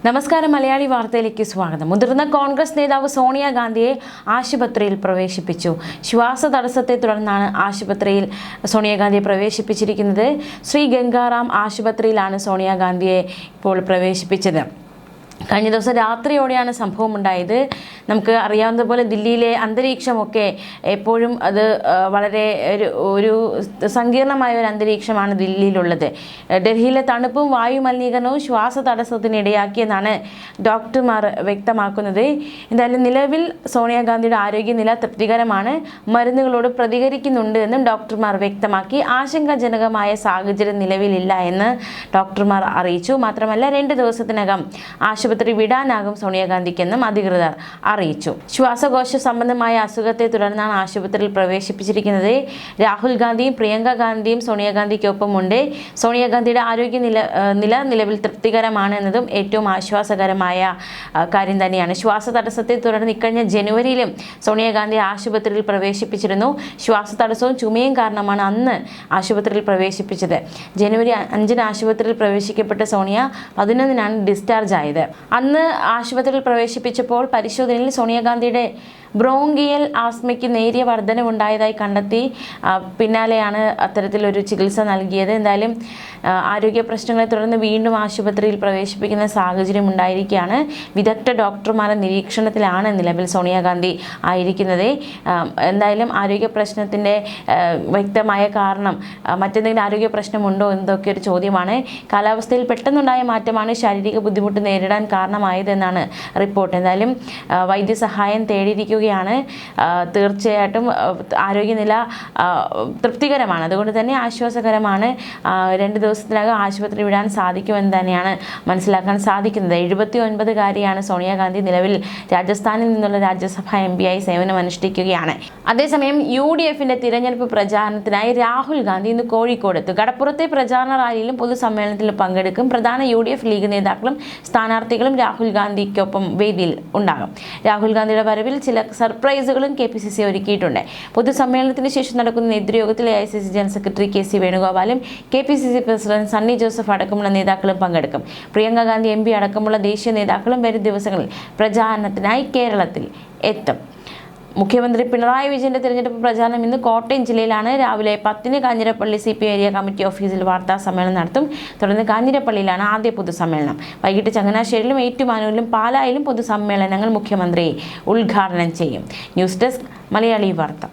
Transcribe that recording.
നമസ്കാരം. മലയാളി വാർത്തയിലേക്ക് സ്വാഗതം. മുതിർന്ന കോൺഗ്രസ് നേതാവ് സോണിയാഗാന്ധിയെ ആശുപത്രിയിൽ പ്രവേശിപ്പിച്ചു. ശ്വാസതടസ്സത്തെ തുടർന്നാണ് ആശുപത്രിയിൽ സോണിയാഗാന്ധിയെ പ്രവേശിപ്പിച്ചിരിക്കുന്നത്. ശ്രീ ഗംഗാറാം ആശുപത്രിയിലാണ് സോണിയാഗാന്ധിയെ ഇപ്പോൾ പ്രവേശിപ്പിച്ചത്. കഴിഞ്ഞ ദിവസം രാത്രിയോടെയാണ് സംഭവം ഉണ്ടായത്. നമുക്ക് അറിയാവുന്നതുപോലെ ദില്ലിയിലെ അന്തരീക്ഷമൊക്കെ എപ്പോഴും അത് വളരെ ഒരു സങ്കീർണമായ ഒരു അന്തരീക്ഷമാണ് ദില്ലിയിലുള്ളത്. ഡൽഹിയിലെ തണുപ്പും വായുമലിനീകരണവും ശ്വാസതടസ്സത്തിന് ഇടയാക്കിയെന്നാണ് ഡോക്ടർമാർ വ്യക്തമാക്കുന്നത്. എന്തായാലും നിലവിൽ സോണിയാഗാന്ധിയുടെ ആരോഗ്യനില തൃപ്തികരമാണ്, മരുന്നുകളോട് പ്രതികരിക്കുന്നുണ്ട് എന്നും ഡോക്ടർമാർ വ്യക്തമാക്കി. ആശങ്കാജനകമായ സാഹചര്യം നിലവിലില്ല എന്ന് ഡോക്ടർമാർ അറിയിച്ചു. മാത്രമല്ല 2 ദിവസത്തിനകം ആശുപത്രി വിടാനാകും സോണിയാഗാന്ധിക്കെന്നും അധികൃതർ അറിയിച്ചു. ശ്വാസകോശ സംബന്ധമായ അസുഖത്തെ തുടർന്നാണ് ആശുപത്രിയിൽ പ്രവേശിപ്പിച്ചിരിക്കുന്നത്. രാഹുൽ ഗാന്ധിയും പ്രിയങ്ക ഗാന്ധിയും സോണിയാഗാന്ധിക്കൊപ്പമുണ്ട്. സോണിയാഗാന്ധിയുടെ ആരോഗ്യനില നിലവിൽ തൃപ്തികരമാണ് എന്നതും ഏറ്റവും ആശ്വാസകരമായ കാര്യം തന്നെയാണ്. ശ്വാസതടസ്സത്തെ തുടർന്ന് ഇക്കഴിഞ്ഞ ജനുവരിയിലും സോണിയാഗാന്ധി ആശുപത്രിയിൽ പ്രവേശിപ്പിച്ചിരുന്നു. ശ്വാസതടസ്സവും ചുമയും കാരണമാണ് അന്ന് ആശുപത്രിയിൽ പ്രവേശിപ്പിച്ചത്. ജനുവരി 5-ന് ആശുപത്രിയിൽ പ്രവേശിക്കപ്പെട്ട സോണിയ 11-നാണ് ഡിസ്ചാർജ് ആയത്. അന്ന് ആശുപത്രിയിൽ പ്രവേശിപ്പിച്ചപ്പോൾ പരിശോധനയിൽ സോണിയാഗാന്ധിയുടെ ബ്രോങ്കിയൽ ആസ്മയ്ക്ക് നേരിയ വർധനവുണ്ടായതായി കണ്ടെത്തി. പിന്നാലെയാണ് അത്തരത്തിലൊരു ചികിത്സ നൽകിയത്. എന്തായാലും ആരോഗ്യ പ്രശ്നങ്ങളെ തുടർന്ന് വീണ്ടും ആശുപത്രിയിൽ പ്രവേശിപ്പിക്കുന്ന സാഹചര്യം ഉണ്ടായിരിക്കുകയാണ്. വിദഗ്ധ ഡോക്ടർമാരുടെ നിരീക്ഷണത്തിലാണ് നിലവിൽ സോണിയാഗാന്ധി ആയിരിക്കുന്നത്. എന്തായാലും ആരോഗ്യ പ്രശ്നത്തിൻ്റെ വ്യക്തമായ കാരണം, മറ്റെന്തെങ്കിലും ആരോഗ്യ പ്രശ്നമുണ്ടോ എന്നതൊക്കെ ഒരു ചോദ്യമാണ്. കാലാവസ്ഥയിൽ പെട്ടെന്നുണ്ടായ മാറ്റമാണ് ശാരീരിക ബുദ്ധിമുട്ട് നേരിടാൻ കാരണമായതെന്നാണ് റിപ്പോർട്ട്. എന്തായാലും വൈദ്യസഹായം തേടിയിരിക്കുകയാണ്. തീർച്ചയായിട്ടും ആരോഗ്യനില തൃപ്തികരമാണ്, അതുകൊണ്ട് തന്നെ ആശ്വാസകരമാണ്. 2 ദിവസത്തിനകം ആശുപത്രി വിടാൻ സാധിക്കുമെന്ന് തന്നെയാണ് മനസ്സിലാക്കാൻ സാധിക്കുന്നത്. 79-കാരിയാണ് സോണിയാഗാന്ധി. നിലവിൽ രാജസ്ഥാനിൽ നിന്നുള്ള രാജ്യസഭാ MP ആയി സേവനമനുഷ്ഠിക്കുകയാണ്. അതേസമയം UDFന്റെ തിരഞ്ഞെടുപ്പ് പ്രചാരണത്തിനായി രാഹുൽ ഗാന്ധി ഇന്ന് കോഴിക്കോടെത്തും. കടപ്പുറത്തെ പ്രചാരണ റാലിയിലും പൊതുസമ്മേളനത്തിലും പങ്കെടുക്കും. പ്രധാന UDF ലീഗ് നേതാക്കളും സ്ഥാനാർത്ഥികളും രാഹുൽ ഗാന്ധിക്കൊപ്പം വേദിയിൽ ഉണ്ടാകും. രാഹുൽ ഗാന്ധിയുടെ വരവിൽ ചില സർപ്രൈസുകളും KPCC ഒരുക്കിയിട്ടുണ്ട്. പൊതുസമ്മേളനത്തിന് ശേഷം നടക്കുന്ന നേതൃയോഗത്തിൽ AICC general secretary KC വേണുഗോപാലും KPCC president Sunny Joseph അടക്കമുള്ള നേതാക്കളും പങ്കെടുക്കും. പ്രിയങ്ക ഗാന്ധി MP അടക്കമുള്ള ദേശീയ നേതാക്കളും വരും ദിവസങ്ങളിൽ പ്രചാരണത്തിനായി കേരളത്തിൽ എത്തും. മുഖ്യമന്ത്രി പിണറായി വിജയന്റെ തിരഞ്ഞെടുപ്പ് പ്രചാരണം ഇന്ന് കോട്ടയം ജില്ലയിലാണ്. രാവിലെ 10-ന് കാഞ്ഞിരപ്പള്ളി CPI ഏരിയ കമ്മിറ്റി ഓഫീസിൽ വാർത്താ സമ്മേളനം നടത്തും. തുടർന്ന് കാഞ്ഞിരപ്പള്ളിയിലാണ് ആദ്യ പൊതുസമ്മേളനം. വൈകിട്ട് ചങ്ങനാശ്ശേരിയിലും ഏറ്റുമാനൂരിലും പാലായിലും പൊതുസമ്മേളനങ്ങൾ മുഖ്യമന്ത്രി ഉദ്ഘാടനം ചെയ്യും. ന്യൂസ് ഡെസ്ക് മലയാളി വാർത്ത.